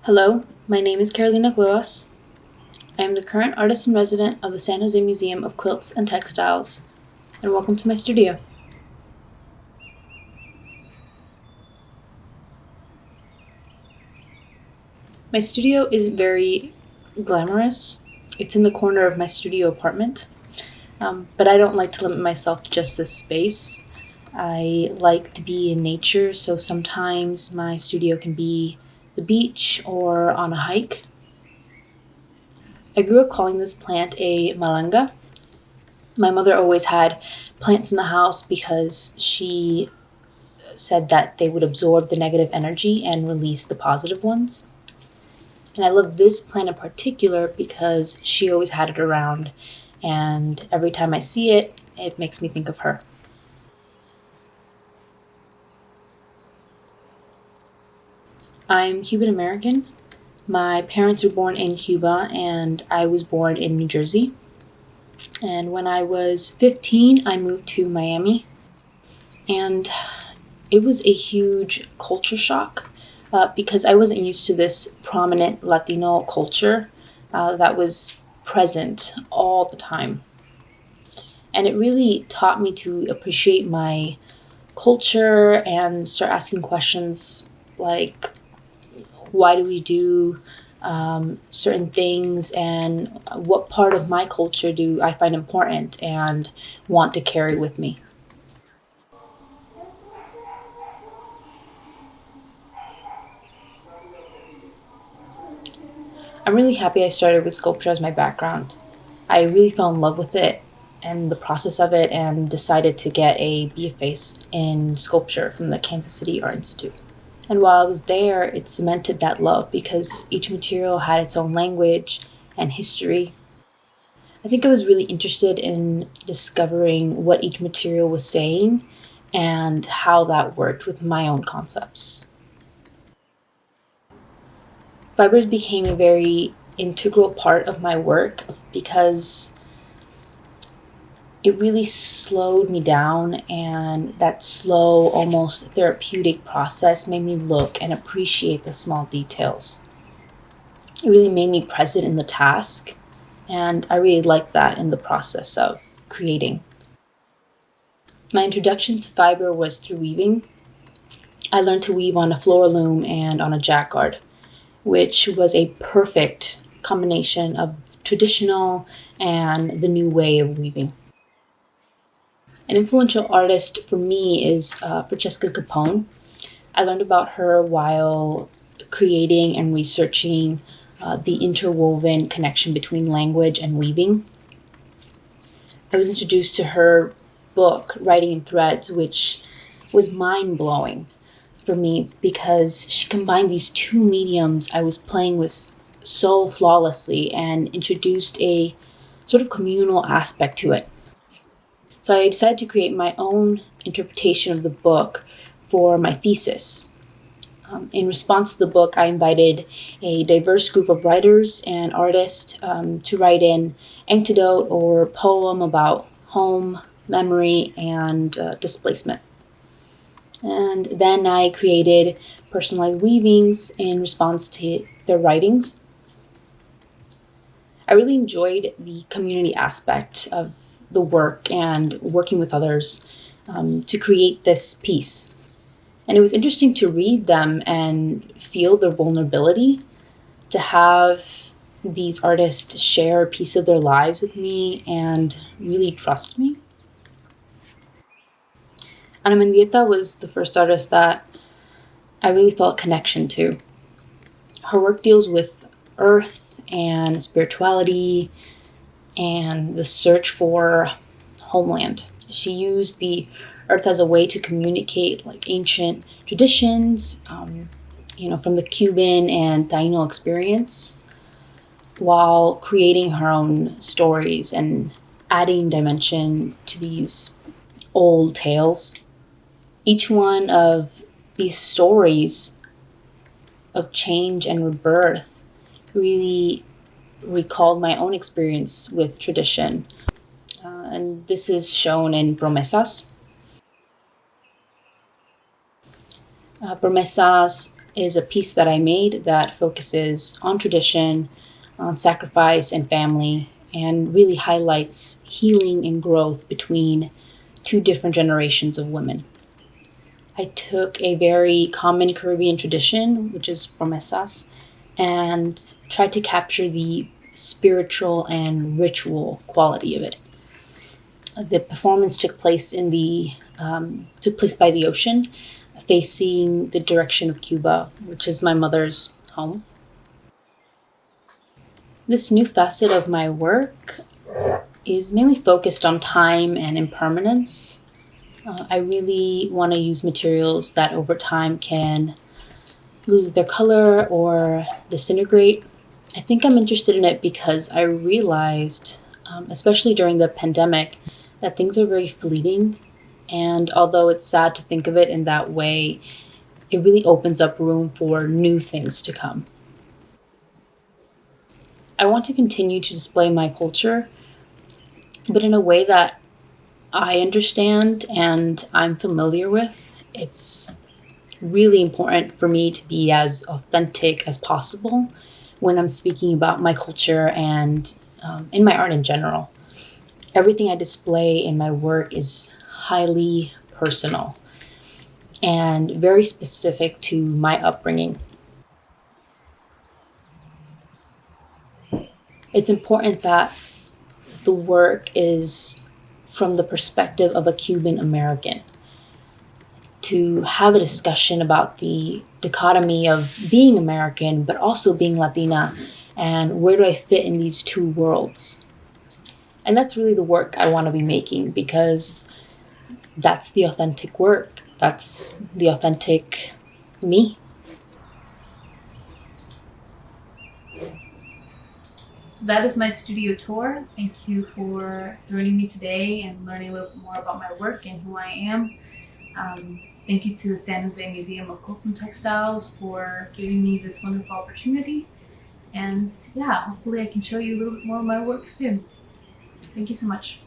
Hello, my name is Carolina Cuevas. I am the current artist in resident of the San Jose Museum of Quilts and Textiles, and welcome to my studio. My studio is very glamorous. It's in the corner of my studio apartment, but I don't like to limit myself to just this space. I like to be in nature, so sometimes my studio can be the beach or on a hike. I grew up calling this plant a malanga. My mother always had plants in the house because she said that they would absorb the negative energy and release the positive ones. And I love this plant in particular because she always had it around, and every time I see it, it makes me think of her. I'm Cuban-American. My parents were born in Cuba, and I was born in New Jersey. And when I was 15, I moved to Miami. And it was a huge culture shock because I wasn't used to this prominent Latino culture that was present all the time. And it really taught me to appreciate my culture and start asking questions like, why do we do certain things, and what part of my culture do I find important and want to carry with me? I'm really happy I started with sculpture as my background. I really fell in love with it and the process of it, and decided to get a BFA in sculpture from the Kansas City Art Institute. And while I was there, it cemented that love because each material had its own language and history. I think I was really interested in discovering what each material was saying and how that worked with my own concepts. Fibers became a very integral part of my work because it really slowed me down, and that slow, almost therapeutic process made me look and appreciate the small details. It really made me present in the task, and I really liked that in the process of creating. My introduction to fiber was through weaving. I learned to weave on a floor loom and on a jacquard, which was a perfect combination of traditional and the new way of weaving. An influential artist for me is Francesca Capone. I learned about her while creating and researching the interwoven connection between language and weaving. I was introduced to her book, Writing in Threads, which was mind blowing for me because she combined these two mediums I was playing with so flawlessly and introduced a sort of communal aspect to it. So I decided to create my own interpretation of the book for my thesis. In response to the book, I invited a diverse group of writers and artists to write an anecdote or poem about home, memory, and displacement. And then I created personalized weavings in response to their writings. I really enjoyed the community aspect of the work and working with others to create this piece. And it was interesting to read them and feel their vulnerability, to have these artists share a piece of their lives with me and really trust me. Mendieta was the first artist that I really felt connection to. Her work deals with earth and spirituality and the search for homeland. She used the earth as a way to communicate like ancient traditions, from the Cuban and Taino experience, while creating her own stories and adding dimension to these old tales. Each one of these stories of change and rebirth really recalled my own experience with tradition. And this is shown in promesas. Promesas is a piece that I made that focuses on tradition, on sacrifice and family, and really highlights healing and growth between two different generations of women. I took a very common Caribbean tradition, which is promesas, and tried to capture the spiritual and ritual quality of it. The performance took place by the ocean, facing the direction of Cuba, which is my mother's home. This new facet of my work is mainly focused on time and impermanence. I really want to use materials that over time can lose their color or disintegrate. I think I'm interested in it because I realized, especially during the pandemic, that things are very fleeting. And although it's sad to think of it in that way, it really opens up room for new things to come. I want to continue to display my culture, but in a way that I understand and I'm familiar with. It's really important for me to be as authentic as possible when I'm speaking about my culture and in my art in general. Everything I display in my work is highly personal and very specific to my upbringing. It's important that the work is from the perspective of a Cuban American, to have a discussion about the dichotomy of being American, but also being Latina, and where do I fit in these two worlds. And that's really the work I want to be making because that's the authentic work. That's the authentic me. So that is my studio tour. Thank you for joining me today and learning a little bit more about my work and who I am. Thank you to the San Jose Museum of Quilts and Textiles for giving me this wonderful opportunity. And yeah, hopefully I can show you a little bit more of my work soon. Thank you so much.